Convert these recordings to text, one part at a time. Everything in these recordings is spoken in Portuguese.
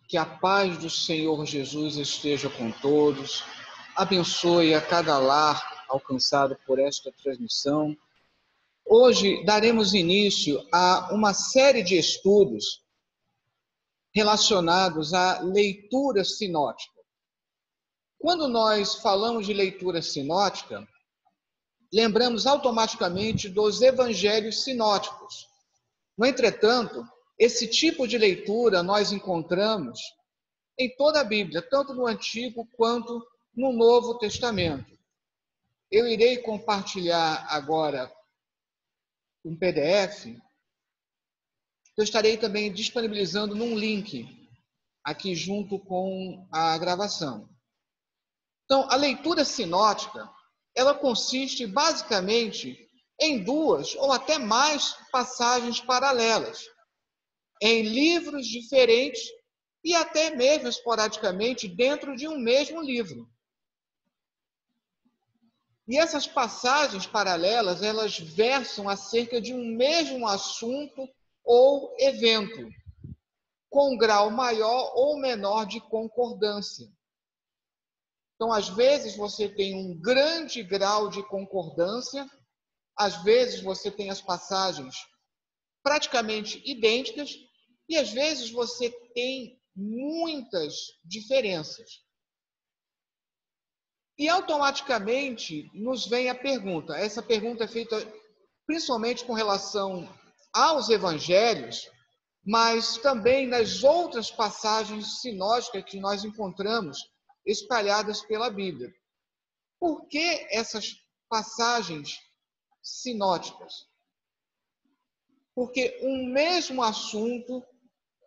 Que a paz do Senhor Jesus esteja com todos, abençoe a cada lar alcançado por esta transmissão. Hoje daremos início a uma série de estudos relacionados à leitura sinótica. Quando nós falamos de leitura sinótica, lembramos automaticamente dos evangelhos sinóticos. No entretanto, esse tipo de leitura nós encontramos em toda a Bíblia, tanto no Antigo quanto no Novo Testamento. Eu irei compartilhar agora um PDF. Eu estarei também disponibilizando num link aqui junto com a gravação. Então, a leitura sinótica, ela consiste basicamente em duas ou até mais passagens paralelas, em livros diferentes e até mesmo esporadicamente dentro de um mesmo livro. E essas passagens paralelas, elas versam acerca de um mesmo assunto ou evento, com um grau maior ou menor de concordância. Então, às vezes você tem um grande grau de concordância, às vezes você tem as passagens praticamente idênticas e às vezes você tem muitas diferenças. E automaticamente nos vem a pergunta. Essa pergunta é feita principalmente com relação aos evangelhos, mas também nas outras passagens sinóticas que nós encontramos espalhadas pela Bíblia. Por que essas passagens sinóticas? Porque um mesmo assunto,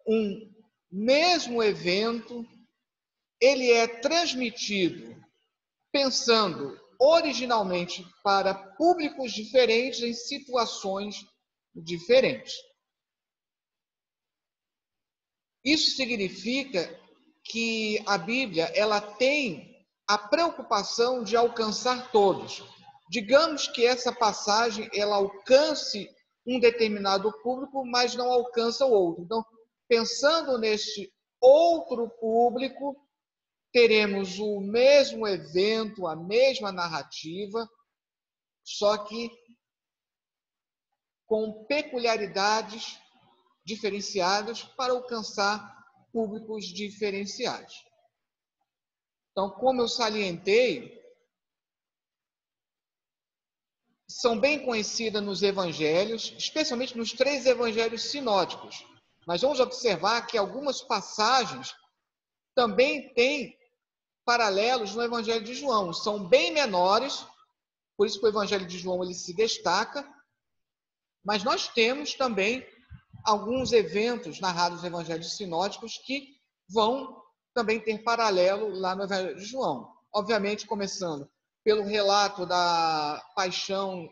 um mesmo evento, ele é transmitido pensando originalmente para públicos diferentes em situações diferentes. Isso significa que a Bíblia ela tem a preocupação de alcançar todos. Digamos que essa passagem ela alcance um determinado público, mas não alcança o outro. Então, pensando neste outro público, teremos o mesmo evento, a mesma narrativa, só que com peculiaridades diferenciadas para alcançar públicos diferenciados. Então, como eu salientei, são bem conhecidas nos evangelhos, especialmente nos 3 evangelhos sinóticos. Mas vamos observar que algumas passagens também têm paralelos no Evangelho de João. São bem menores, por isso que o Evangelho de João ele se destaca, mas nós temos também alguns eventos narrados nos Evangelhos sinóticos que vão também ter paralelo lá no Evangelho de João. Obviamente, começando pelo relato da paixão,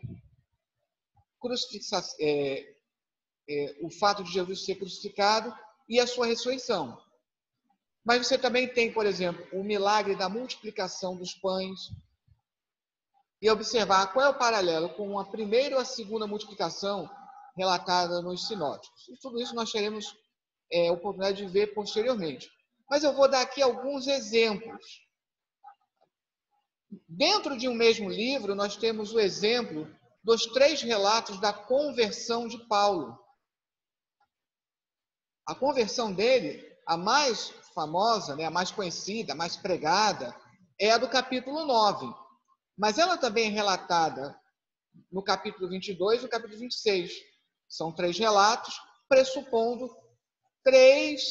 o fato de Jesus ser crucificado e a sua ressurreição. Mas você também tem, por exemplo, o milagre da multiplicação dos pães. E observar qual é o paralelo com a primeira ou a segunda multiplicação relatada nos sinóticos. E tudo isso nós teremos oportunidade de ver posteriormente. Mas eu vou dar aqui alguns exemplos. Dentro de um mesmo livro, nós temos o exemplo dos 3 relatos da conversão de Paulo. A conversão dele, a mais famosa, a mais conhecida, a mais pregada, é a do capítulo 9. Mas ela também é relatada no capítulo 22 e no capítulo 26. São 3 relatos, pressupondo 3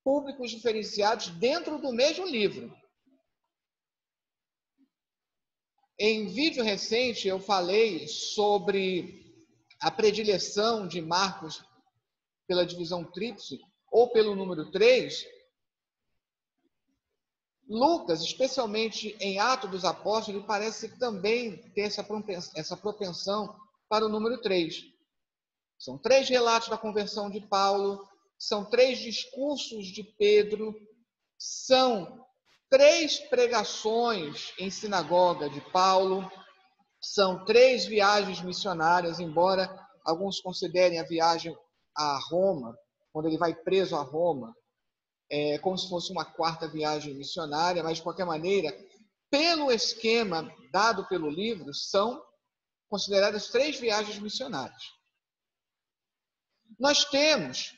públicos diferenciados dentro do mesmo livro. Em vídeo recente, eu falei sobre a predileção de Marcos pela divisão tríplice ou pelo número 3. Lucas, especialmente em Atos dos Apóstolos, ele parece também ter essa propensão para o número 3. São 3 relatos da conversão de Paulo, são 3 discursos de Pedro, são 3 pregações em sinagoga de Paulo, são 3 viagens missionárias, embora alguns considerem a viagem a Roma, quando ele vai preso a Roma, como se fosse uma quarta viagem missionária, mas de qualquer maneira, pelo esquema dado pelo livro, são consideradas 3 viagens missionárias. Nós temos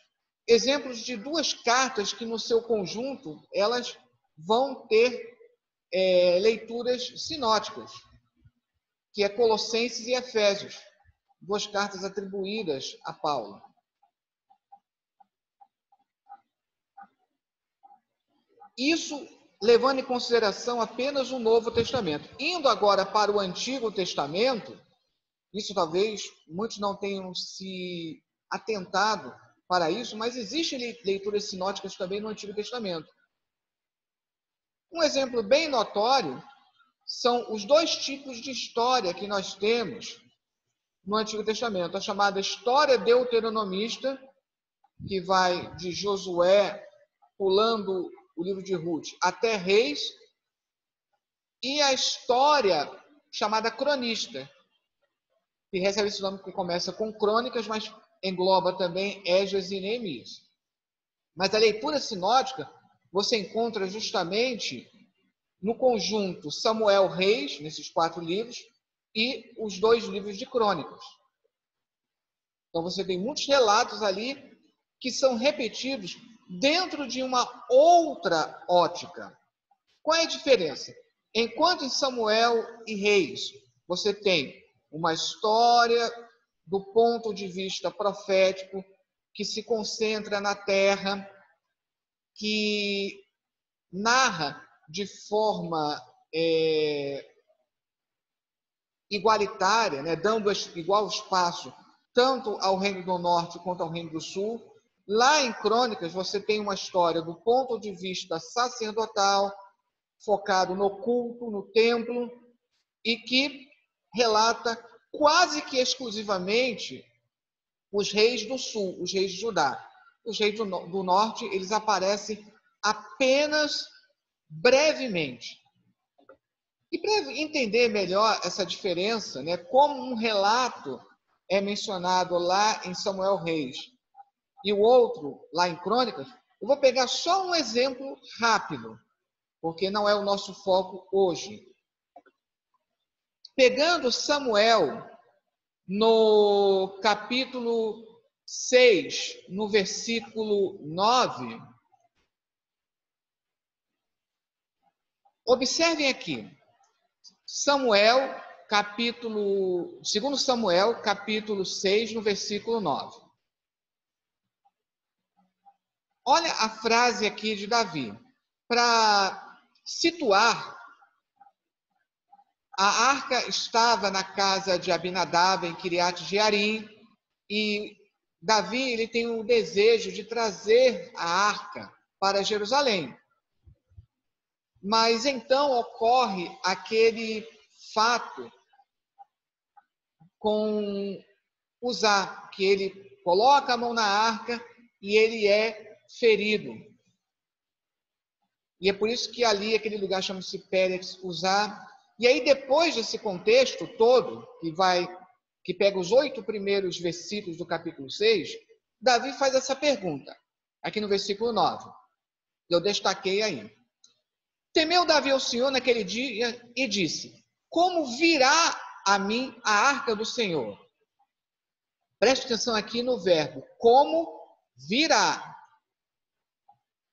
exemplos de 2 cartas que, no seu conjunto, elas vão ter leituras sinóticas, que é Colossenses e Efésios, 2 cartas atribuídas a Paulo. Isso levando em consideração apenas o Novo Testamento. Indo agora para o Antigo Testamento, isso talvez muitos não tenham se atentado para isso, mas existem leituras sinóticas também no Antigo Testamento. Um exemplo bem notório são os 2 tipos de história que nós temos no Antigo Testamento. A chamada história deuteronomista, que vai de Josué, pulando o livro de Ruth, até Reis, e a história chamada cronista, que recebe esse nome que começa com crônicas, mas engloba também Esdras e Neemias. Mas a leitura sinótica você encontra justamente no conjunto Samuel, Reis, nesses 4 livros, e os 2 livros de crônicas. Então você tem muitos relatos ali que são repetidos dentro de uma outra ótica. Qual é a diferença? Enquanto em Samuel e Reis você tem uma história do ponto de vista profético que se concentra na terra, que narra de forma igualitária, né, dando igual espaço tanto ao Reino do Norte quanto ao Reino do Sul. Lá em Crônicas você tem uma história do ponto de vista sacerdotal, focado no culto, no templo, e que relata quase que exclusivamente os reis do sul, os reis de Judá. Os reis do norte, eles aparecem apenas brevemente. E para entender melhor essa diferença, né, como um relato é mencionado lá em Samuel Reis e o outro lá em Crônicas, eu vou pegar só um exemplo rápido, porque não é o nosso foco hoje. Pegando Samuel no capítulo 6, no versículo 9, observem aqui, segundo Samuel, capítulo 6, no versículo 9. Olha a frase aqui de Davi. Para situar, a arca estava na casa de Abinadab, em Kiriat Jearim, e Davi ele tem o desejo de trazer a arca para Jerusalém. Mas então ocorre aquele fato com Uzá, que ele coloca a mão na arca e ele é ferido. E é por isso que ali, aquele lugar chama-se Pérez Uzá. E aí, depois desse contexto todo, que pega os 8 primeiros versículos do capítulo 6, Davi faz essa pergunta, aqui no versículo 9. Eu destaquei aí. Temeu Davi ao Senhor naquele dia e disse: como virá a mim a arca do Senhor? Preste atenção aqui no verbo, como virá.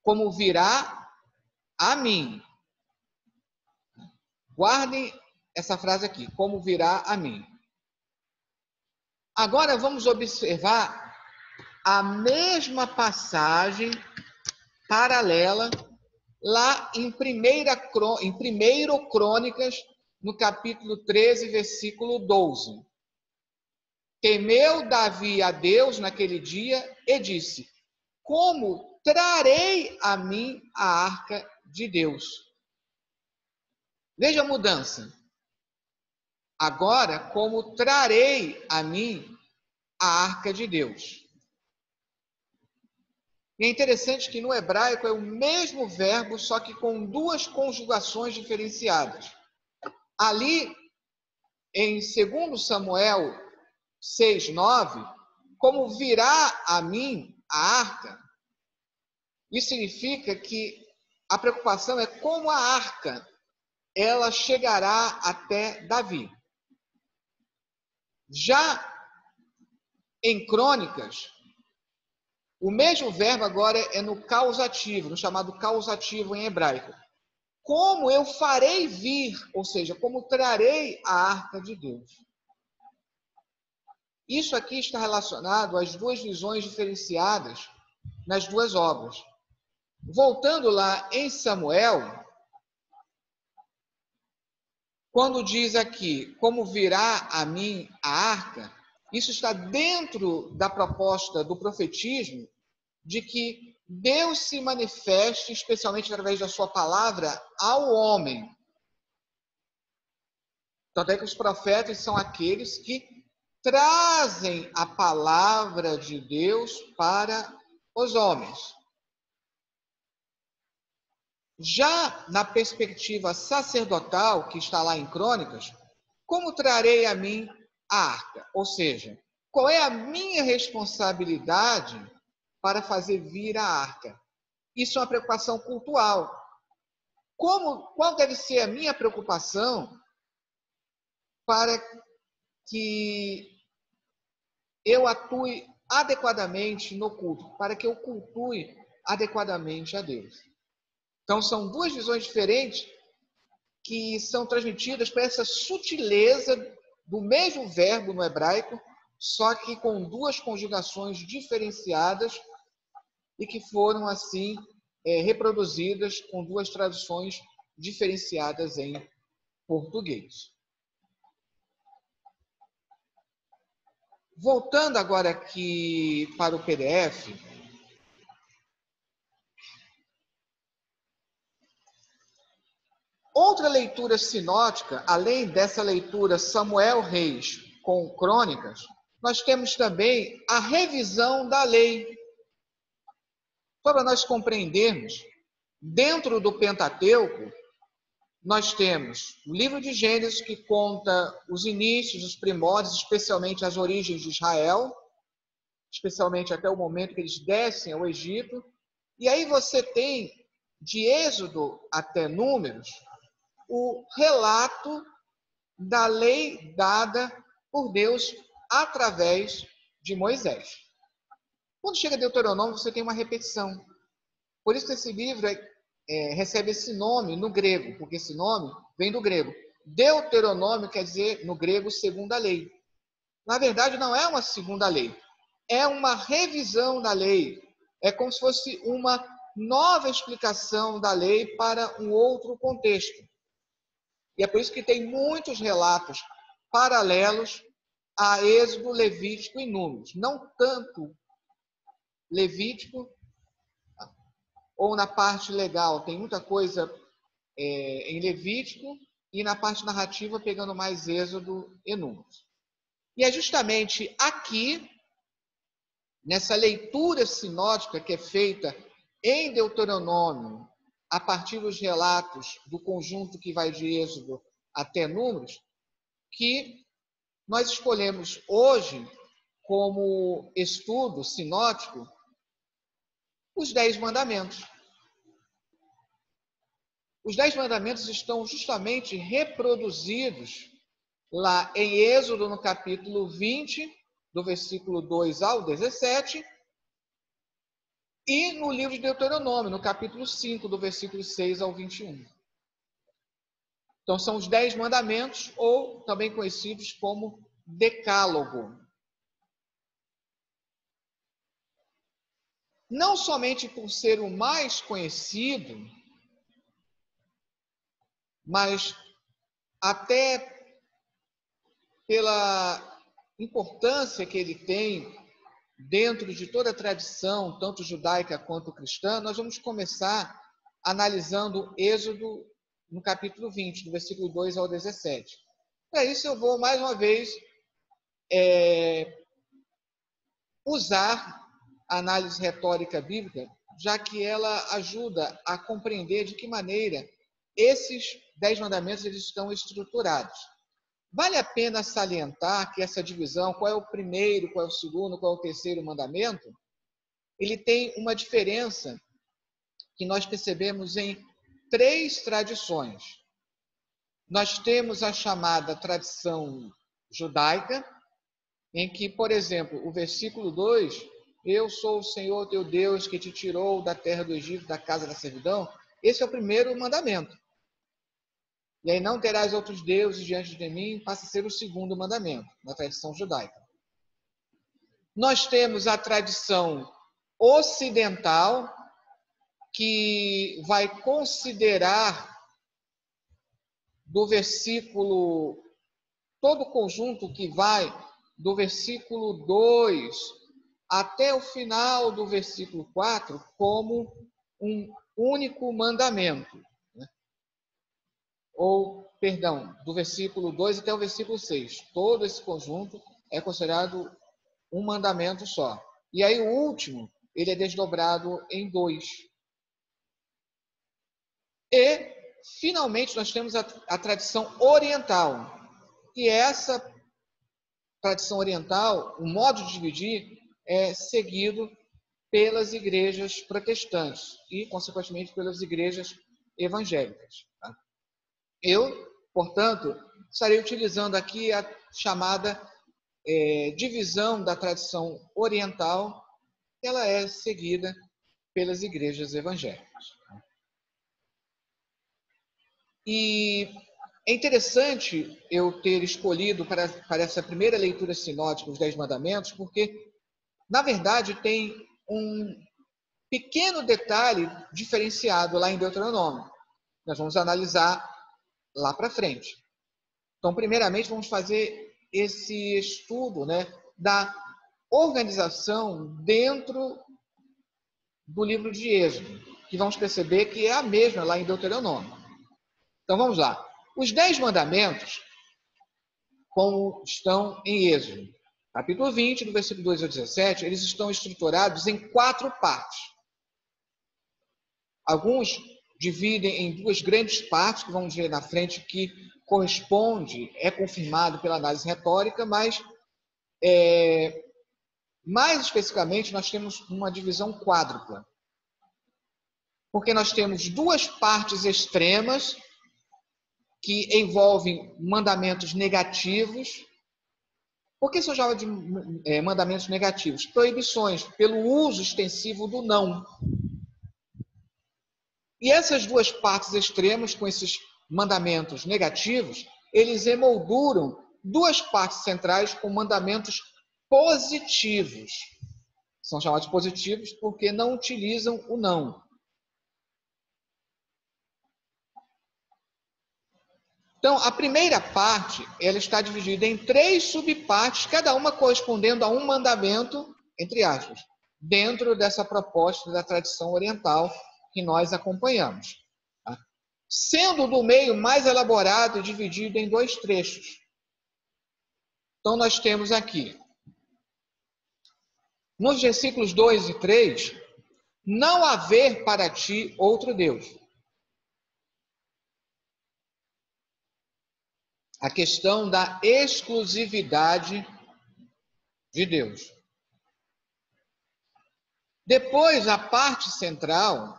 Como virá a mim. Guardem essa frase aqui, como virá a mim. Agora vamos observar a mesma passagem paralela lá em 1 Crônicas, no capítulo 13, versículo 12. Temeu Davi a Deus naquele dia e disse: como trarei a mim a arca de Deus? Veja a mudança. Agora, como trarei a mim a arca de Deus? E é interessante que no hebraico é o mesmo verbo, só que com 2 conjugações diferenciadas. Ali, em 2 Samuel 6, 9, como virá a mim a arca, Isso significa que a preocupação é como a arca ela chegará até Davi. Já em Crônicas, o mesmo verbo agora é no causativo, no chamado causativo em hebraico. Como eu farei vir, ou seja, como trarei a arca de Deus. Isso aqui está relacionado às duas visões diferenciadas nas duas obras. Voltando lá em Samuel, quando diz aqui, como virá a mim a arca, isso está dentro da proposta do profetismo de que Deus se manifeste, especialmente através da sua palavra, ao homem. Tanto é que os profetas são aqueles que trazem a palavra de Deus para os homens. Já na perspectiva sacerdotal, que está lá em Crônicas, como trarei a mim a arca? Ou seja, qual é a minha responsabilidade para fazer vir a arca? Isso é uma preocupação cultural. Qual deve ser a minha preocupação para que eu atue adequadamente no culto, para que eu cultue adequadamente a Deus? Então, são duas visões diferentes que são transmitidas por essa sutileza do mesmo verbo no hebraico, só que com duas conjugações diferenciadas e que foram, assim, reproduzidas com duas traduções diferenciadas em português. Voltando agora aqui para o PDF, outra leitura sinótica, além dessa leitura Samuel Reis com Crônicas, nós temos também a revisão da lei. Para nós compreendermos, dentro do Pentateuco, nós temos o livro de Gênesis, que conta os inícios, os primórdios, especialmente as origens de Israel, especialmente até o momento que eles descem ao Egito. E aí você tem, de Êxodo até Números, o relato da lei dada por Deus através de Moisés. Quando chega Deuteronômio, você tem uma repetição. Por isso que esse livro recebe esse nome no grego, porque esse nome vem do grego. Deuteronômio quer dizer, no grego, segunda lei. Na verdade, não é uma segunda lei. É uma revisão da lei. É como se fosse uma nova explicação da lei para um outro contexto. E é por isso que tem muitos relatos paralelos a Êxodo, Levítico e Números. Não tanto Levítico, ou na parte legal, tem muita coisa em Levítico, e na parte narrativa pegando mais Êxodo e Números. E é justamente aqui, nessa leitura sinótica que é feita em Deuteronômio, a partir dos relatos do conjunto que vai de Êxodo até Números, que nós escolhemos hoje como estudo sinótico os 10 mandamentos. Os 10 mandamentos estão justamente reproduzidos lá em Êxodo, no capítulo 20, do versículo 2 ao 17, e no livro de Deuteronômio, no capítulo 5, do versículo 6 ao 21. Então, são os 10 mandamentos, ou também conhecidos como Decálogo. Não somente por ser o mais conhecido, mas até pela importância que ele tem dentro de toda a tradição, tanto judaica quanto cristã, nós vamos começar analisando Êxodo no capítulo 20, do versículo 2 ao 17. Para isso eu vou, mais uma vez, usar a análise retórica bíblica, já que ela ajuda a compreender de que maneira esses 10 mandamentos eles estão estruturados. Vale a pena salientar que essa divisão, qual é o primeiro, qual é o segundo, qual é o terceiro mandamento, ele tem uma diferença que nós percebemos em 3 tradições. Nós temos a chamada tradição judaica, em que, por exemplo, o versículo 2, eu sou o Senhor teu Deus que te tirou da terra do Egito, da casa da servidão, esse é o primeiro mandamento. E aí não terás outros deuses diante de mim, passa a ser o segundo mandamento, na tradição judaica. Nós temos a tradição ocidental, que vai considerar do versículo, todo o conjunto que vai do versículo 2 até o final do versículo 4 como um único mandamento. Ou, perdão, do versículo 2 até o versículo 6. Todo esse conjunto é considerado um mandamento só. E aí o último, ele é desdobrado em 2. E, finalmente, nós temos a tradição oriental. E essa tradição oriental, o modo de dividir, é seguido pelas igrejas protestantes e, consequentemente, pelas igrejas evangélicas. Tá? Eu, portanto, estarei utilizando aqui a chamada divisão da tradição oriental, que ela é seguida pelas igrejas evangélicas. E é interessante eu ter escolhido para essa primeira leitura sinótica os 10 mandamentos, porque, na verdade, tem um pequeno detalhe diferenciado lá em Deuteronômio. Nós vamos analisar lá para frente. Então, primeiramente, vamos fazer esse estudo, da organização dentro do livro de Êxodo, que vamos perceber que é a mesma lá em Deuteronômio. Então, vamos lá. Os 10 mandamentos, como estão em Êxodo, capítulo 20, do versículo 2 ao 17, eles estão estruturados em 4 partes. Alguns dividem em 2 grandes partes, que vamos ver na frente, que corresponde, é confirmado pela análise retórica, mas, mais especificamente, nós temos uma divisão quádrupla. Porque nós temos 2 partes extremas, que envolvem mandamentos negativos. Por que se chama de mandamentos negativos? Proibições, pelo uso extensivo do não. E essas 2 partes extremas, com esses mandamentos negativos, eles emolduram 2 partes centrais com mandamentos positivos. São chamados positivos porque não utilizam o não. Então, a primeira parte, ela está dividida em 3 subpartes, cada uma correspondendo a um mandamento, entre aspas, dentro dessa proposta da tradição oriental que nós acompanhamos. Tá? Sendo do meio mais elaborado e dividido em 2 trechos. Então, nós temos aqui, nos versículos 2 e 3, não haver para ti outro Deus. A questão da exclusividade de Deus. Depois, a parte central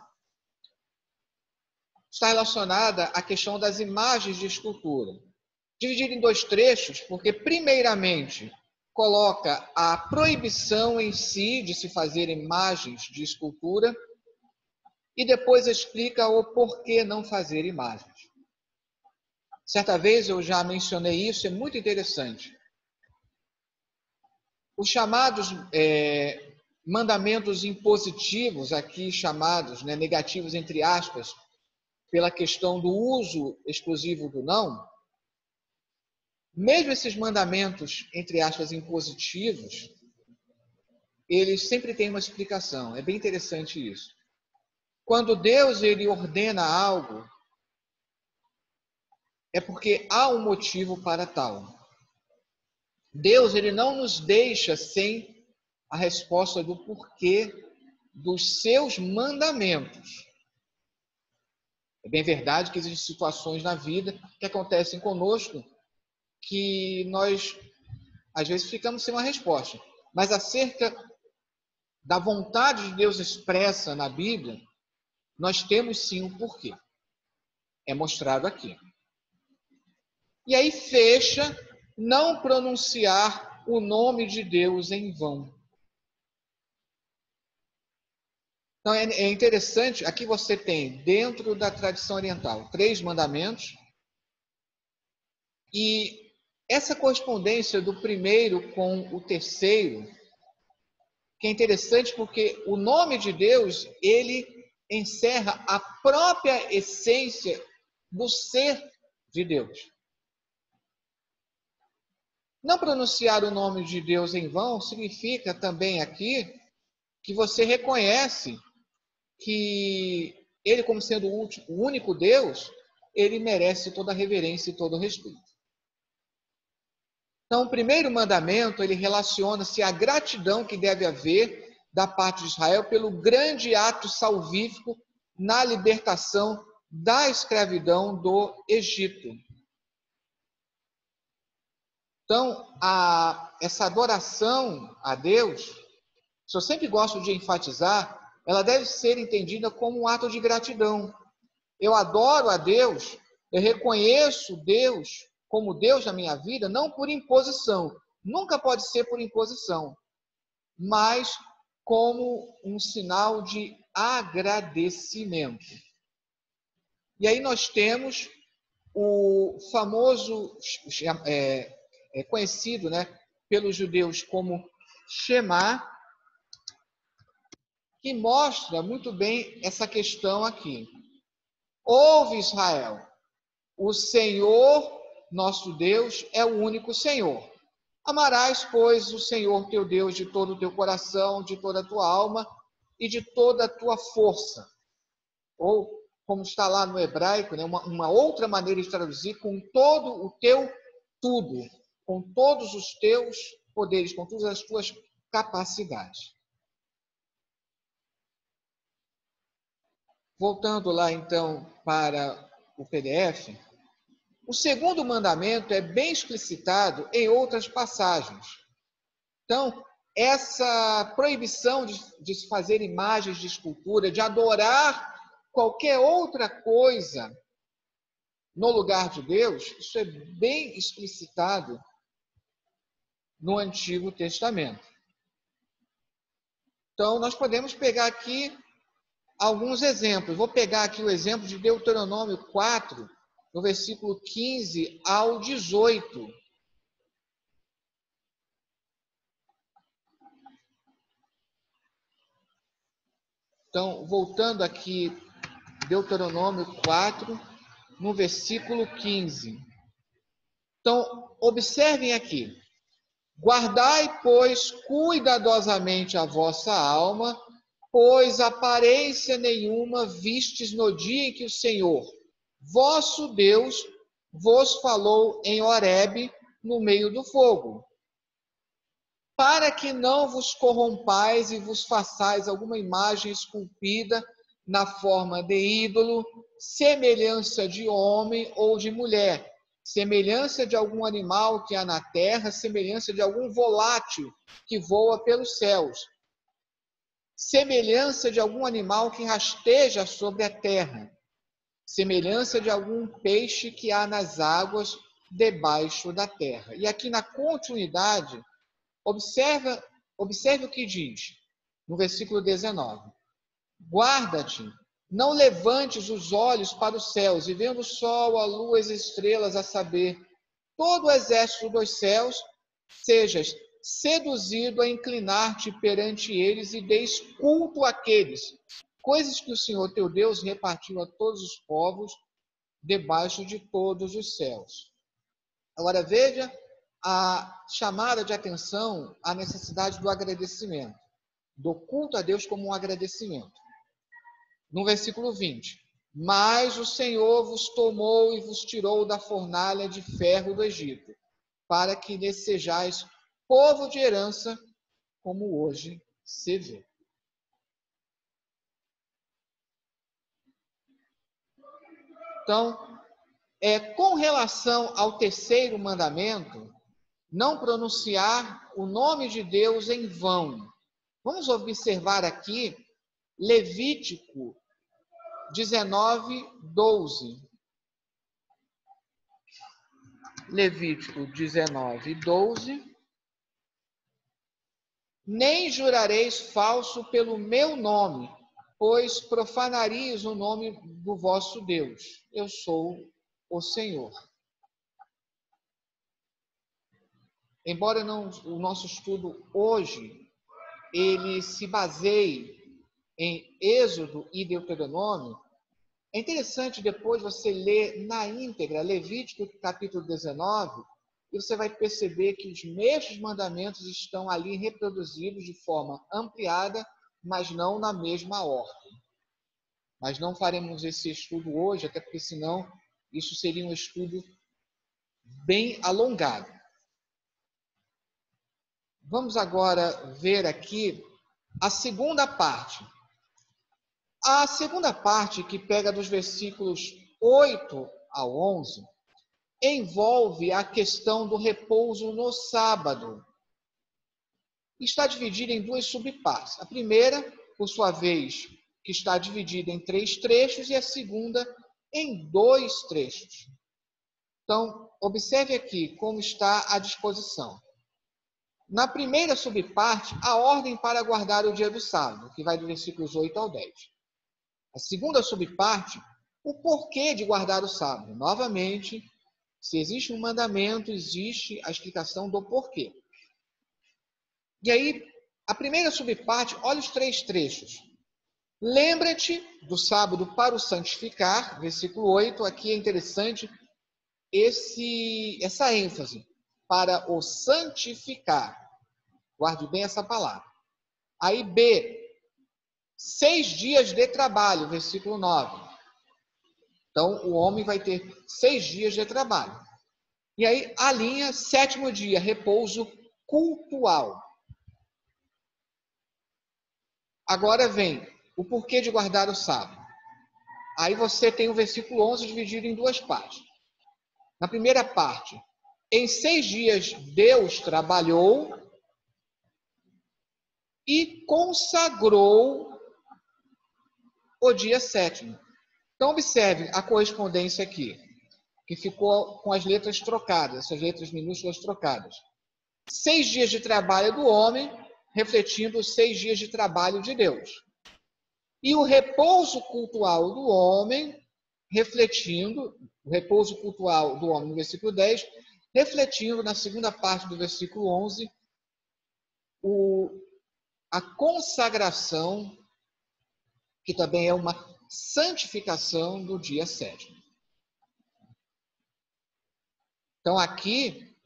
está relacionada à questão das imagens de escultura. Dividida em 2 trechos, porque, primeiramente, coloca a proibição em si de se fazer imagens de escultura e depois explica o porquê não fazer imagens. Certa vez eu já mencionei isso, é muito interessante. Os chamados mandamentos impositivos, aqui chamados negativos, entre aspas, pela questão do uso exclusivo do não, mesmo esses mandamentos, entre aspas, impositivos, eles sempre têm uma explicação. É bem interessante isso. Quando Deus ele ordena algo, é porque há um motivo para tal. Deus ele não nos deixa sem a resposta do porquê dos seus mandamentos. É bem verdade que existem situações na vida que acontecem conosco que nós, às vezes, ficamos sem uma resposta. Mas acerca da vontade de Deus expressa na Bíblia, nós temos sim um porquê. É mostrado aqui. E aí fecha, não pronunciar o nome de Deus em vão. Então é interessante, aqui você tem, dentro da tradição oriental, 3 mandamentos, e essa correspondência do primeiro com o terceiro, que é interessante porque o nome de Deus, ele encerra a própria essência do ser de Deus. Não pronunciar o nome de Deus em vão significa também aqui que você reconhece que ele, como sendo o único Deus, ele merece toda a reverência e todo o respeito. Então, o primeiro mandamento, ele relaciona-se à gratidão que deve haver da parte de Israel pelo grande ato salvífico na libertação da escravidão do Egito. Então, essa adoração a Deus, eu sempre gosto de enfatizar, ela deve ser entendida como um ato de gratidão. Eu adoro a Deus, eu reconheço Deus como Deus na minha vida, não por imposição, nunca pode ser por imposição, mas como um sinal de agradecimento. E aí nós temos o famoso, conhecido, né, pelos judeus como Shema, que mostra muito bem essa questão aqui. Ouve, Israel, o Senhor, nosso Deus, é o único Senhor. Amarás, pois, o Senhor teu Deus de todo o teu coração, de toda a tua alma e de toda a tua força. Ou, como está lá no hebraico, né, uma outra maneira de traduzir, com todo o teu tudo, com todos os teus poderes, com todas as tuas capacidades. Voltando lá, então, para o PDF, o segundo mandamento é bem explicitado em outras passagens. Então, essa proibição de se fazer imagens de escultura, de adorar qualquer outra coisa no lugar de Deus, isso é bem explicitado no Antigo Testamento. Então, nós podemos pegar aqui alguns exemplos. Vou pegar aqui o exemplo de Deuteronômio 4, no versículo 15 ao 18. Então, voltando aqui, Deuteronômio 4, no versículo 15. Então, observem aqui. Guardai, pois, cuidadosamente a vossa alma, pois aparência nenhuma vistes no dia em que o Senhor, vosso Deus, vos falou em Horebe, no meio do fogo, para que não vos corrompais e vos façais alguma imagem esculpida na forma de ídolo, semelhança de homem ou de mulher, semelhança de algum animal que há na terra, semelhança de algum volátil que voa pelos céus, semelhança de algum animal que rasteja sobre a terra, semelhança de algum peixe que há nas águas debaixo da terra. E aqui na continuidade, observe o que diz no versículo 19. Guarda-te, não levantes os olhos para os céus, e vendo o sol, a lua, as estrelas, a saber, todo o exército dos céus, sejas seduzido a inclinar-te perante eles e deis culto àqueles, coisas que o Senhor teu Deus repartiu a todos os povos debaixo de todos os céus. Agora veja a chamada de atenção à necessidade do agradecimento, do culto a Deus como um agradecimento. No versículo 20, mas o Senhor vos tomou e vos tirou da fornalha de ferro do Egito, para que lhe sejais povo de herança, como hoje se vê. Então, com relação ao terceiro mandamento, não pronunciar o nome de Deus em vão. Vamos observar aqui Levítico 19, 12. Levítico 19, 12. Nem jurareis falso pelo meu nome, pois profanarias o nome do vosso Deus. Eu sou o Senhor. Embora o nosso estudo hoje ele se baseie em Êxodo e Deuteronômio, é interessante depois você ler na íntegra Levítico capítulo 19, e você vai perceber que os mesmos mandamentos estão ali reproduzidos de forma ampliada, mas não na mesma ordem. Mas não faremos esse estudo hoje, até porque senão isso seria um estudo bem alongado. Vamos agora ver aqui a segunda parte. A segunda parte, que pega dos versículos 8 ao 11, envolve a questão do repouso no sábado. Está dividida em duas subpartes. A primeira, por sua vez, que está dividida em 3 trechos, e a segunda em 2 trechos. Então, observe aqui como está a disposição. Na primeira subparte, a ordem para guardar o dia do sábado, que vai dos versículos 8 ao 10. A segunda subparte, o porquê de guardar o sábado. Novamente, se existe um mandamento, existe a explicação do porquê. E aí, a primeira subparte, olha os 3 trechos. Lembra-te do sábado para o santificar, versículo 8, aqui é interessante essa ênfase, para o santificar. Guarde bem essa palavra. Aí B, 6 dias de trabalho, versículo 9. Então, o homem vai ter 6 dias de trabalho. E aí, a linha, 7º dia, repouso cultual. Agora vem o porquê de guardar o sábado. Aí você tem o versículo 11 dividido em 2 partes. Na primeira parte, em 6 dias Deus trabalhou e consagrou o dia 7º. Então, observe a correspondência aqui, que ficou com as letras trocadas, essas letras minúsculas trocadas. 6 dias de trabalho do homem, refletindo os 6 dias de trabalho de Deus. E o repouso cultual do homem, refletindo, o repouso cultual do homem no versículo 10, refletindo na segunda parte do versículo 11, a consagração, que também é uma santificação do dia 7º. Então, aqui,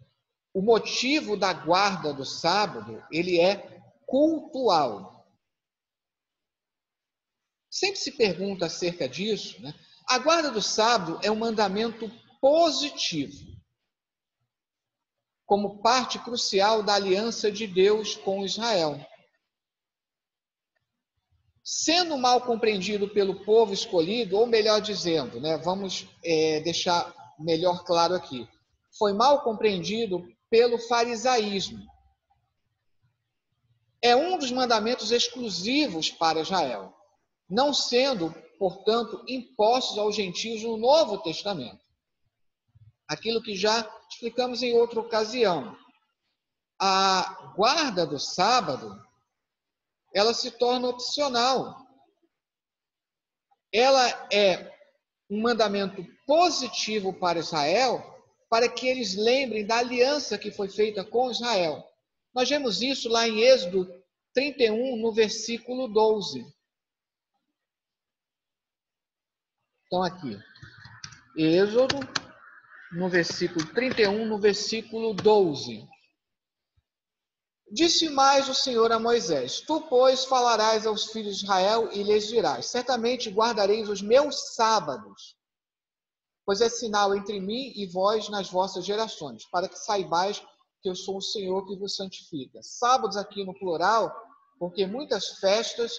o motivo da guarda do sábado, ele é cultual. Sempre se pergunta acerca disso, né? A guarda do sábado é um mandamento positivo, como parte crucial da aliança de Deus com Israel. Sendo mal compreendido pelo povo escolhido, ou melhor dizendo, né, vamos deixar melhor claro aqui, foi mal compreendido pelo farisaísmo. É um dos mandamentos exclusivos para Israel, não sendo, portanto, impostos aos gentios no Novo Testamento. Aquilo que já explicamos em outra ocasião. A guarda do sábado, ela se torna opcional. Ela é um mandamento positivo para Israel, para que eles lembrem da aliança que foi feita com Israel. Nós vemos isso lá em Êxodo 31, no versículo 12. Então, aqui, Êxodo, no versículo 31, no versículo 12. Disse mais o Senhor a Moisés: Tu, pois, falarás aos filhos de Israel e lhes dirás: Certamente guardareis os meus sábados, pois é sinal entre mim e vós nas vossas gerações, para que saibais que eu sou o Senhor que vos santifica. Sábados aqui no plural, porque muitas festas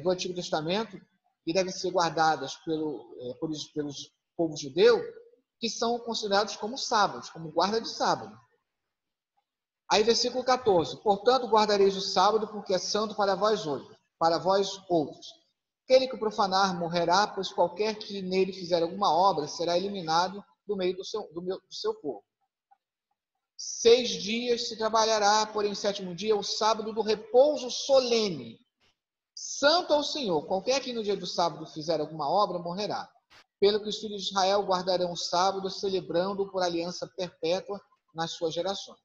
do Antigo Testamento, que devem ser guardadas pelos povos judeus, que são considerados como sábados, como guarda de sábado. Aí, versículo 14. Portanto, guardareis o sábado, porque é santo para vós outros. Aquele que o profanar morrerá, pois qualquer que nele fizer alguma obra será eliminado do meio do seu povo. 6 dias se trabalhará, porém o 7º dia é o sábado do repouso solene, santo ao Senhor. Qualquer que no dia do sábado fizer alguma obra morrerá. Pelo que os filhos de Israel guardarão o sábado, celebrando por aliança perpétua nas suas gerações.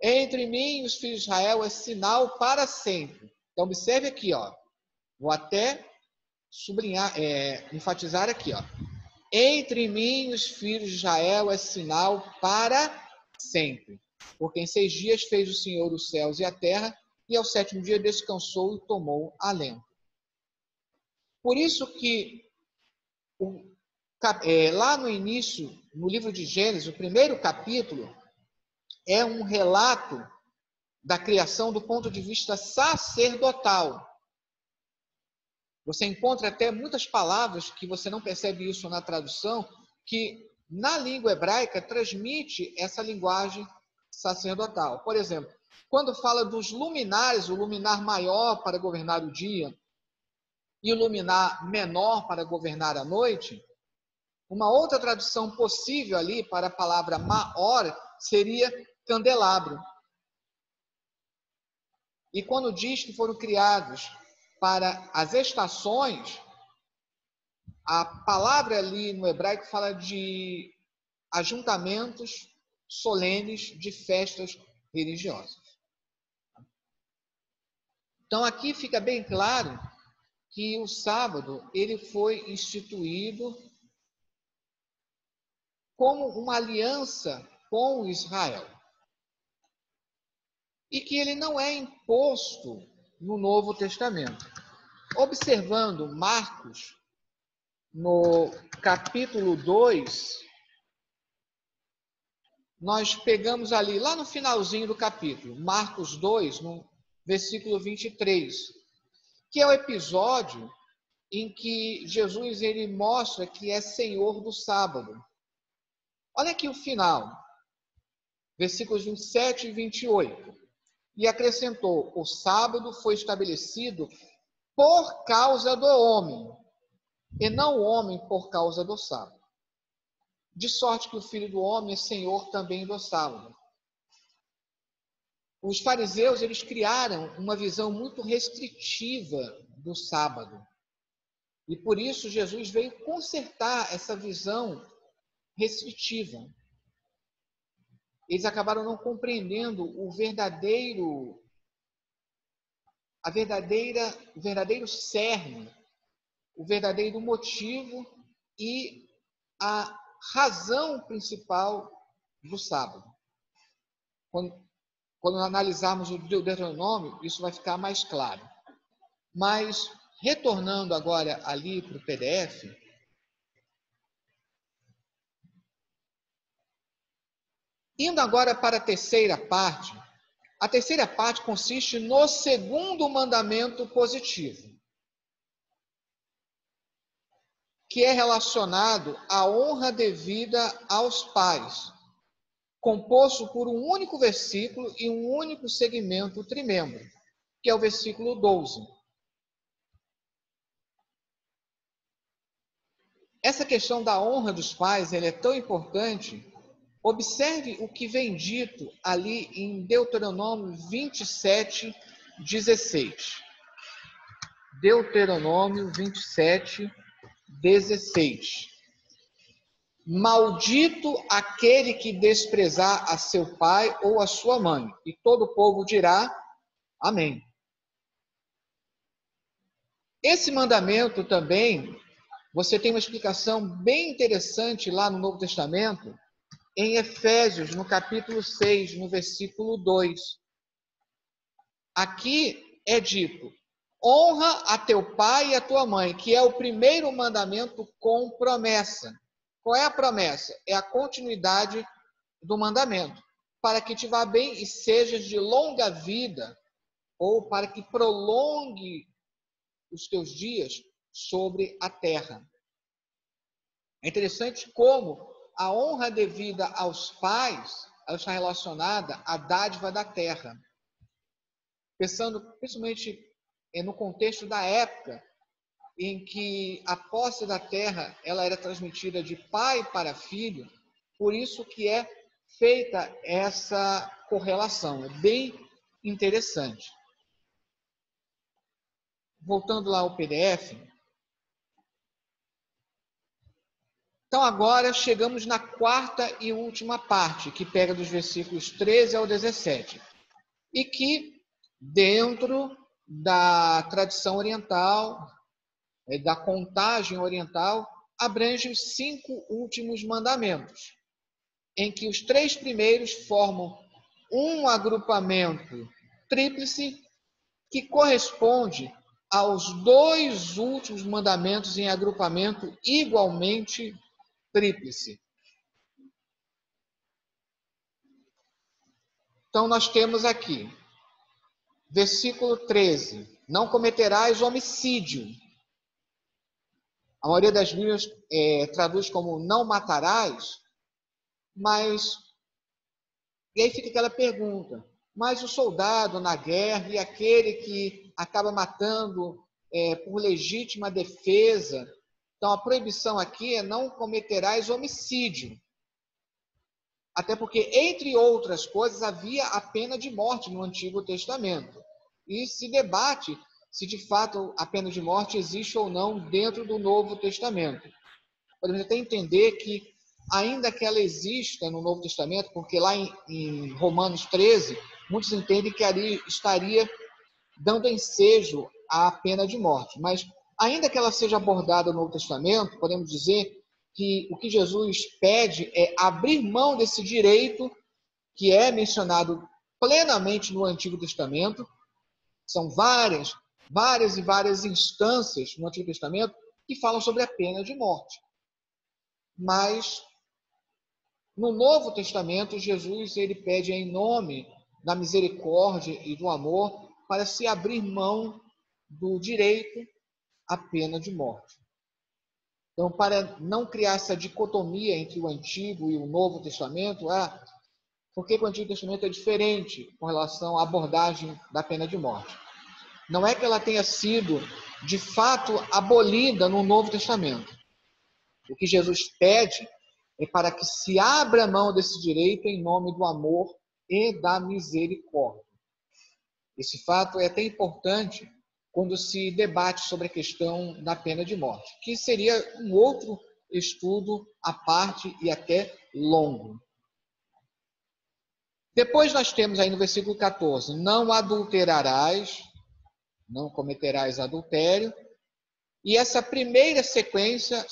Entre mim e os filhos de Israel é sinal para sempre. Então observe aqui, ó. Vou até sublinhar, enfatizar aqui, ó. Entre mim e os filhos de Israel é sinal para sempre. Porque em 6 dias fez o Senhor os céus e a terra, e ao 7º dia descansou e tomou alento. Por isso que lá no início, no livro de Gênesis, o primeiro capítulo é um relato da criação do ponto de vista sacerdotal. Você encontra até muitas palavras que você não percebe isso na tradução, que na língua hebraica transmite essa linguagem sacerdotal. Por exemplo, quando fala dos luminares, o luminar maior para governar o dia e o luminar menor para governar a noite, uma outra tradução possível ali para a palavra maor seria candelabro. E quando diz que foram criados para as estações, a palavra ali no hebraico fala de ajuntamentos solenes de festas religiosas. Então aqui fica bem claro que o sábado ele foi instituído como uma aliança com Israel. E que ele não é imposto no Novo Testamento. Observando Marcos, no capítulo 2, nós pegamos ali, lá no finalzinho do capítulo, Marcos 2, no versículo 23, que é o episódio em que Jesus ele mostra que é Senhor do sábado. Olha aqui o final, versículos 27 e 28. E acrescentou: o sábado foi estabelecido por causa do homem, e não o homem por causa do sábado. De sorte que o Filho do Homem é Senhor também do sábado. Os fariseus, eles criaram uma visão muito restritiva do sábado. E por isso Jesus veio consertar essa visão restritiva. Eles acabaram não compreendendo o verdadeiro cerne, o verdadeiro motivo e a razão principal do sábado. Quando analisarmos o Deuteronômio, isso vai ficar mais claro. Mas, retornando agora ali para o PDF, indo agora para a terceira parte consiste no segundo mandamento positivo, que é relacionado à honra devida aos pais, composto por um único versículo e um único segmento trimembro, que é o versículo 12. Essa questão da honra dos pais, ela é tão importante. Observe o que vem dito ali em Deuteronômio 27, 16. Deuteronômio 27, 16. Maldito aquele que desprezar a seu pai ou a sua mãe. E todo o povo dirá, amém. Esse mandamento também, você tem uma explicação bem interessante lá no Novo Testamento, em Efésios, no capítulo 6, no versículo 2. Aqui é dito: honra a teu pai e a tua mãe, que é o primeiro mandamento com promessa. Qual é a promessa? É a continuidade do mandamento, para que te vá bem e sejas de longa vida, ou para que prolongue os teus dias sobre a terra. É interessante como a honra devida aos pais, ela está relacionada à dádiva da terra. Pensando principalmente no contexto da época, em que a posse da terra ela era transmitida de pai para filho, por isso que é feita essa correlação. É bem interessante. Voltando lá ao PDF. Então agora chegamos na quarta e última parte, que pega dos versículos 13 ao 17. E que, dentro da tradição oriental, da contagem oriental, abrange os 5 últimos mandamentos, em que os 3 primeiros formam um agrupamento tríplice que corresponde aos 2 últimos mandamentos em agrupamento igualmente tríplice. Então nós temos aqui, versículo 13, não cometerás homicídio. A maioria das Bíblias traduz como não matarás, mas... E aí fica aquela pergunta, mas o soldado na guerra e aquele que acaba matando por legítima defesa, então a proibição aqui é não cometerás homicídio. Até porque, entre outras coisas, havia a pena de morte no Antigo Testamento. E se debate se de fato a pena de morte existe ou não dentro do Novo Testamento. Podemos até entender que, ainda que ela exista no Novo Testamento, porque lá em Romanos 13, muitos entendem que ali estaria dando ensejo à pena de morte. Mas, ainda que ela seja abordada no Novo Testamento, podemos dizer que o que Jesus pede é abrir mão desse direito que é mencionado plenamente no Antigo Testamento. São várias e várias instâncias no Antigo Testamento que falam sobre a pena de morte. Mas no Novo Testamento, Jesus ele pede em nome da misericórdia e do amor para se abrir mão do direito à pena de morte. Então, para não criar essa dicotomia entre o Antigo e o Novo Testamento, por que o Antigo Testamento é diferente com relação à abordagem da pena de morte? Não é que ela tenha sido, de fato, abolida no Novo Testamento. O que Jesus pede é para que se abra mão desse direito em nome do amor e da misericórdia. Esse fato é até importante quando se debate sobre a questão da pena de morte, que seria um outro estudo à parte e até longo. Depois nós temos aí no versículo 14, não adulterarás, não cometerás adultério, e essa primeira sequência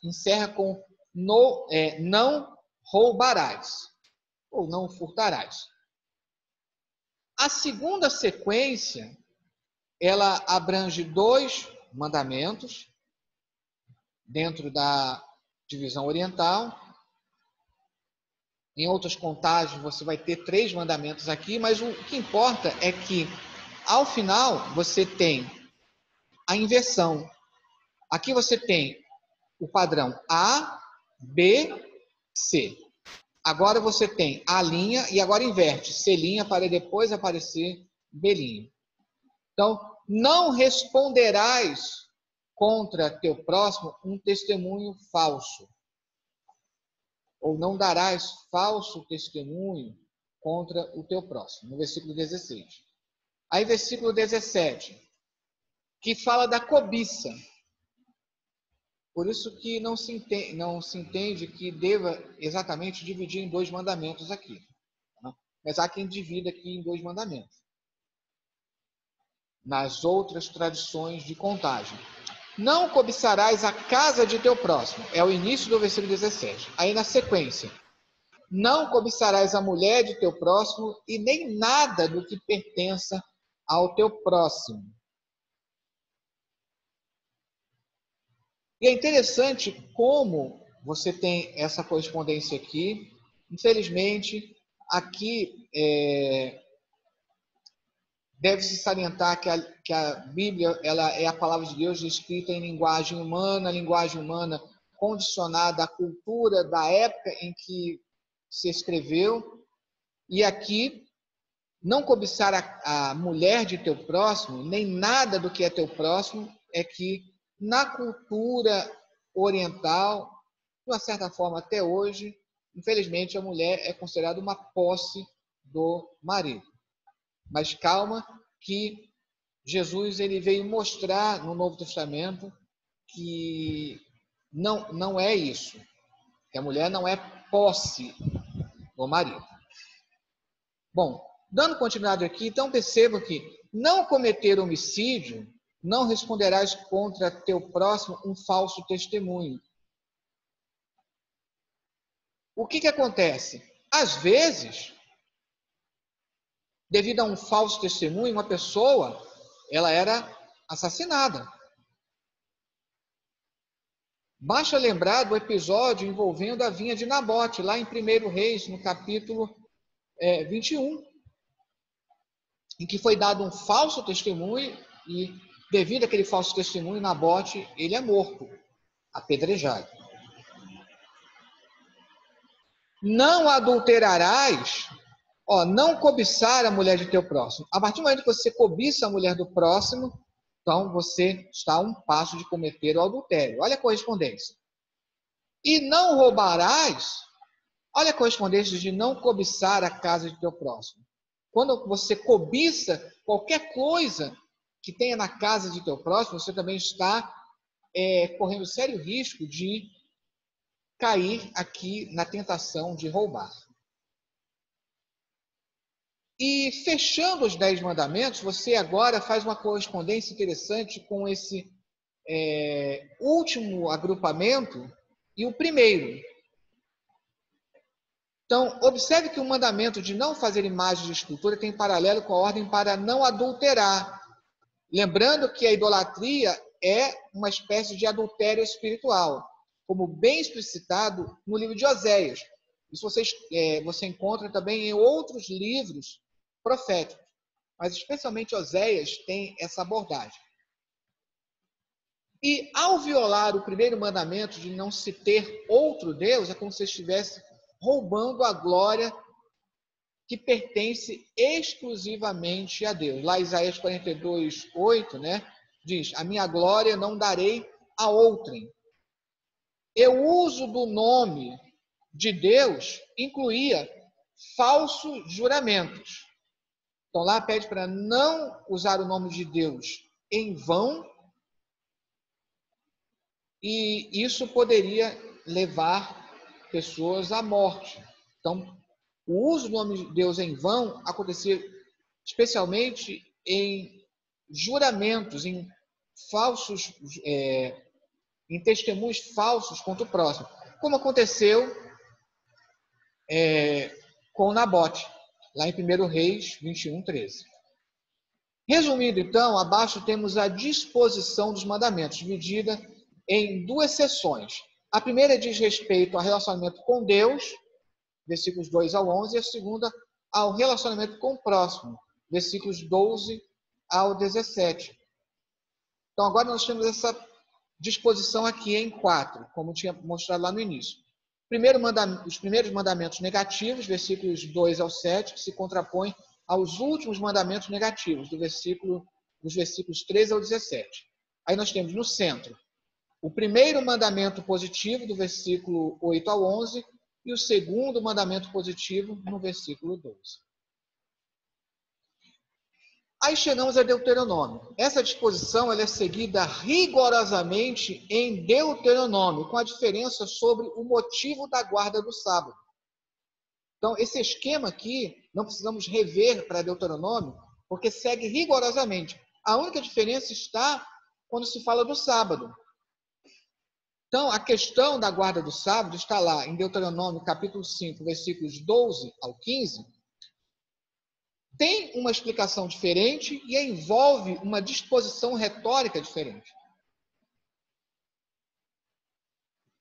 encerra com não roubarás, ou não furtarás. A segunda sequência, ela abrange 2 mandamentos, dentro da divisão oriental. Em outras contagens, você vai ter 3 mandamentos aqui, mas o que importa é que, ao final, você tem a inversão. Aqui você tem o padrão A, B, C. Agora você tem A' e agora inverte. C' para depois aparecer B'. Então, não responderás contra teu próximo um testemunho falso. Ou não darás falso testemunho contra o teu próximo. No versículo 16. Aí, versículo 17, que fala da cobiça. Por isso que não se entende que deva exatamente dividir em 2 mandamentos aqui. Tá? Mas há quem divida aqui em 2 mandamentos. Nas outras tradições de contagem. Não cobiçarás a casa de teu próximo. É o início do versículo 17. Aí na sequência. Não cobiçarás a mulher de teu próximo e nem nada do que pertença ao teu próximo. E é interessante como você tem essa correspondência aqui. Infelizmente, aqui deve-se salientar que a Bíblia ela é a palavra de Deus escrita em linguagem humana condicionada à cultura da época em que se escreveu. E aqui, não cobiçar a mulher de teu próximo, nem nada do que é teu próximo, é que na cultura oriental, de uma certa forma até hoje, infelizmente a mulher é considerada uma posse do marido. Mas calma que Jesus ele veio mostrar no Novo Testamento que não é isso, que a mulher não é posse do marido. Bom, dando continuidade aqui, então perceba que não cometer homicídio, não responderás contra teu próximo um falso testemunho. O que acontece? Às vezes, devido a um falso testemunho, uma pessoa, ela era assassinada. Basta lembrar do episódio envolvendo a vinha de Nabote, lá em 1 Reis, no capítulo 21, em que foi dado um falso testemunho e, devido àquele falso testemunho, Nabote, ele é morto, apedrejado. Não adulterarás, não cobiçar a mulher de teu próximo. A partir do momento que você cobiça a mulher do próximo, então você está a um passo de cometer o adultério. Olha a correspondência. E não roubarás, olha a correspondência de não cobiçar a casa de teu próximo. Quando você cobiça qualquer coisa que tenha na casa de teu próximo, você também está correndo sério risco de cair aqui na tentação de roubar. E fechando os 10 mandamentos, você agora faz uma correspondência interessante com esse último agrupamento e o primeiro. Então, observe que o mandamento de não fazer imagens de escultura tem paralelo com a ordem para não adulterar. Lembrando que a idolatria é uma espécie de adultério espiritual, como bem explicitado no livro de Oséias. Isso você encontra também em outros livros proféticos, mas especialmente Oséias tem essa abordagem. E ao violar o primeiro mandamento de não se ter outro Deus, é como se estivesse roubando a glória que pertence exclusivamente a Deus. Lá Isaías 42, 8, diz, a minha glória não darei a outrem. E o uso do nome de Deus incluía falsos juramentos. Então lá pede para não usar o nome de Deus em vão, e isso poderia levar pessoas à morte. Então, o uso do nome de Deus em vão acontecia especialmente em juramentos, em falsos, em testemunhos falsos contra o próximo, como aconteceu com Nabote, lá em 1 Reis 21, 13. Resumindo, então, abaixo temos a disposição dos mandamentos, dividida em duas seções. A primeira diz respeito ao relacionamento com Deus, versículos 2 ao 11, e a segunda ao relacionamento com o próximo, versículos 12 ao 17. Então, agora nós temos essa disposição aqui em 4, como tinha mostrado lá no início. Os primeiros mandamentos negativos, versículos 2 ao 7, que se contrapõem aos últimos mandamentos negativos, dos versículos 13 ao 17. Aí nós temos no centro o primeiro mandamento positivo, do versículo 8 ao 11, e o segundo mandamento positivo, no versículo 12. Aí chegamos a Deuteronômio. Essa disposição ela é seguida rigorosamente em Deuteronômio, com a diferença sobre o motivo da guarda do sábado. Então, esse esquema aqui, não precisamos rever para Deuteronômio, porque segue rigorosamente. A única diferença está quando se fala do sábado. Então, a questão da guarda do sábado está lá em Deuteronômio, capítulo 5, versículos 12 ao 15. Tem uma explicação diferente e envolve uma disposição retórica diferente.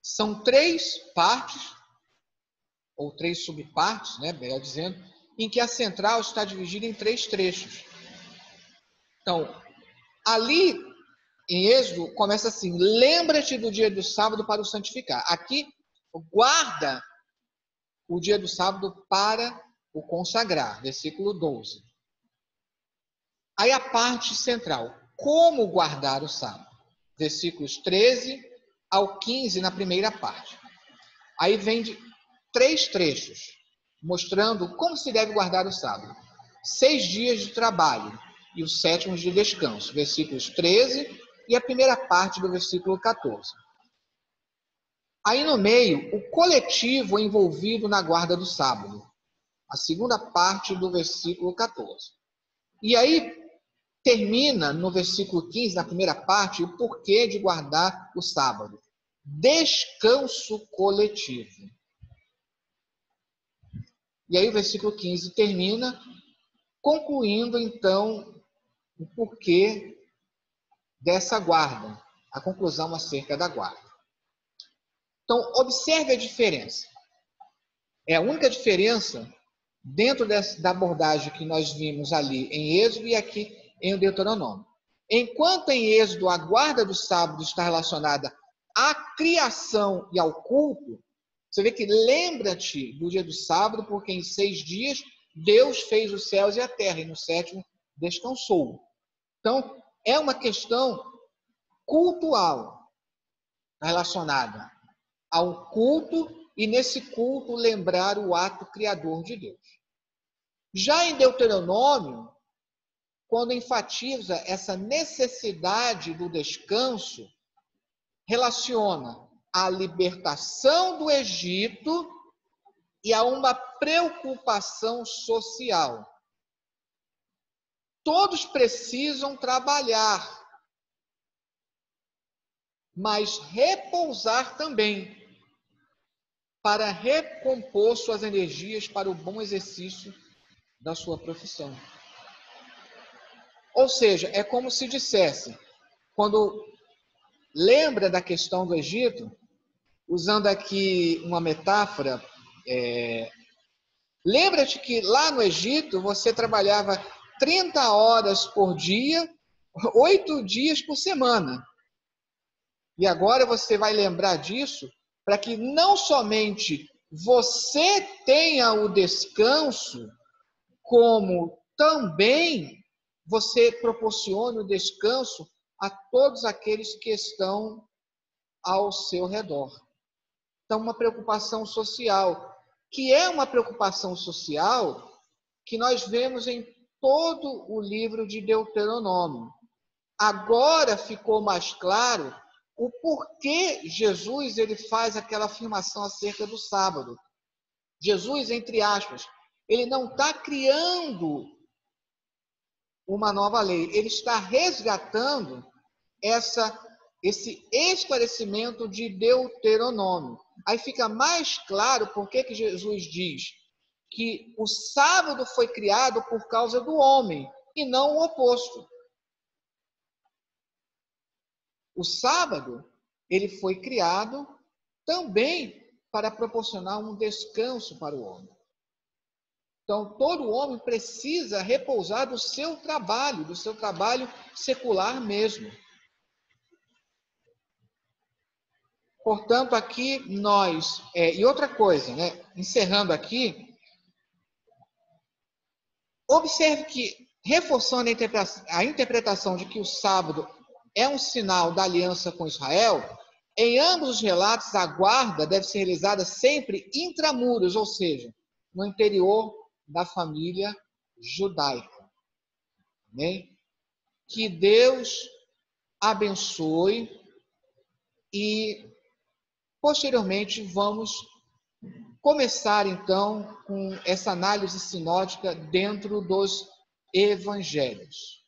São 3 partes, ou 3 subpartes, melhor dizendo, em que a central está dividida em 3 trechos. Então, ali em Êxodo, começa assim, lembra-te do dia do sábado para o santificar. Aqui, guarda o dia do sábado para o consagrar, versículo 12. Aí a parte central, como guardar o sábado? versículos 13 ao 15 na primeira parte. Aí vem 3 trechos, mostrando como se deve guardar o sábado. 6 dias de trabalho e os 7º de descanso, versículos 13 e a primeira parte do versículo 14. Aí no meio, o coletivo envolvido na guarda do sábado, a segunda parte do versículo 14. E aí termina no versículo 15, na primeira parte, o porquê de guardar o sábado. Descanso coletivo. E aí o versículo 15 termina concluindo, então, o porquê dessa guarda, a conclusão acerca da guarda. Então, observe a diferença. É a única diferença dentro da abordagem que nós vimos ali em Êxodo e aqui em Deuteronômio. Enquanto em Êxodo a guarda do sábado está relacionada à criação e ao culto, você vê que lembra-te do dia do sábado, porque em 6 dias Deus fez os céus e a terra, e no 7º descansou. Então, é uma questão cultual relacionada ao culto e nesse culto lembrar o ato criador de Deus. Já em Deuteronômio, quando enfatiza essa necessidade do descanso, relaciona a libertação do Egito e a uma preocupação social. Todos precisam trabalhar, mas repousar também, para recompor suas energias para o bom exercício da sua profissão. Ou seja, é como se dissesse, quando lembra da questão do Egito, usando aqui uma metáfora, lembra-te que lá no Egito você trabalhava 30 horas por dia, 8 dias por semana. E agora você vai lembrar disso para que não somente você tenha o descanso, como também você proporcione o descanso a todos aqueles que estão ao seu redor. Então, uma preocupação social, que é uma preocupação social que nós vemos em todo o livro de Deuteronômio. Agora ficou mais claro o porquê Jesus ele faz aquela afirmação acerca do sábado. Jesus, entre aspas, ele não está criando uma nova lei, ele está resgatando esse esclarecimento de Deuteronômio. Aí fica mais claro por que Jesus diz que o sábado foi criado por causa do homem e não o oposto. O sábado, ele foi criado também para proporcionar um descanso para o homem. Então, todo homem precisa repousar do seu trabalho secular mesmo. Portanto, aqui nós... e outra coisa, né? Encerrando aqui, observe que, reforçando a interpretação de que o sábado é um sinal da aliança com Israel, em ambos os relatos a guarda deve ser realizada sempre intramuros, ou seja, no interior da família judaica. Né? Que Deus abençoe e, posteriormente, vamos começar, então, com essa análise sinótica dentro dos evangelhos.